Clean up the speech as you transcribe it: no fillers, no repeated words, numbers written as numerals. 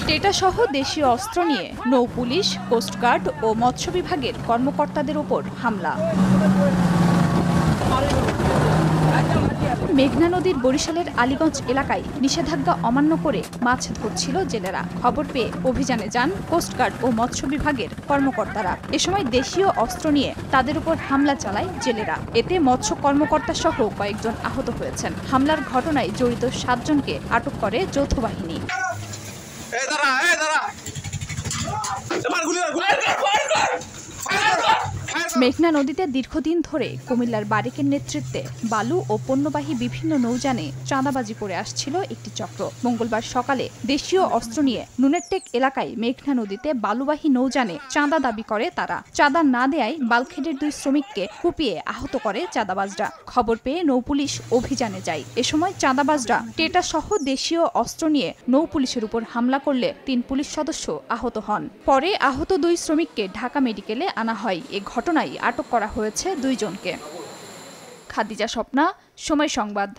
টেটা সহ দেশীয় অস্ত্র নিয়ে নৌ পুলিশ, কোস্টগার্ড ও মৎস্য বিভাগের কর্মকর্তাদের ওপর হামলা। মেঘনা নদীর বরিশালের আলীগঞ্জ এলাকায় নিষেধাজ্ঞা অমান্য করে মাছ ধরছিল জেলেরা। খবর পেয়ে অভিযানে যান কোস্টগার্ড ও মৎস্য বিভাগের কর্মকর্তারা। এ সময় দেশীয় অস্ত্র নিয়ে তাদের উপর হামলা চালায় জেলেরা। এতে মৎস্য কর্মকর্তা সহ কয়েকজন আহত হয়েছেন। হামলার ঘটনায় জড়িত 7 জনকে আটক করে যৌথ বাহিনী। মেঘনা নদীতে দীর্ঘদিন ধরে কুমিল্লার বারেকের নেতৃত্বে বালু ও পণ্যবাহী বিভিন্ন নৌযানে চাঁদাবাজি করে আসছিল একটি চক্র। মঙ্গলবার সকালে দেশীয় অস্ত্র নিয়ে নুনেরটেক এলাকায় মেঘনা নদীতে বালুবাহী নৌযানে চাঁদা দাবি করে তারা। চাঁদা না দেয়ায় বালখেডের 2 শ্রমিককে কুপিয়ে আহত করে চাঁদাবাজরা। খবর পেয়ে নৌপুলিশ অভিযানে যায়। এ সময় চাঁদাবাজরা টেটা সহ দেশীয় অস্ত্র নিয়ে নৌপুলিশের উপর হামলা করলে 3 পুলিশ সদস্য আহত হন। পরে আহত 2 শ্রমিককে ঢাকা মেডিকেলে আনা হয়। এ ঘটনায় আটক করা হয়েছে 2 জনকে। খাদিজা স্বপ্না, সময় সংবাদ।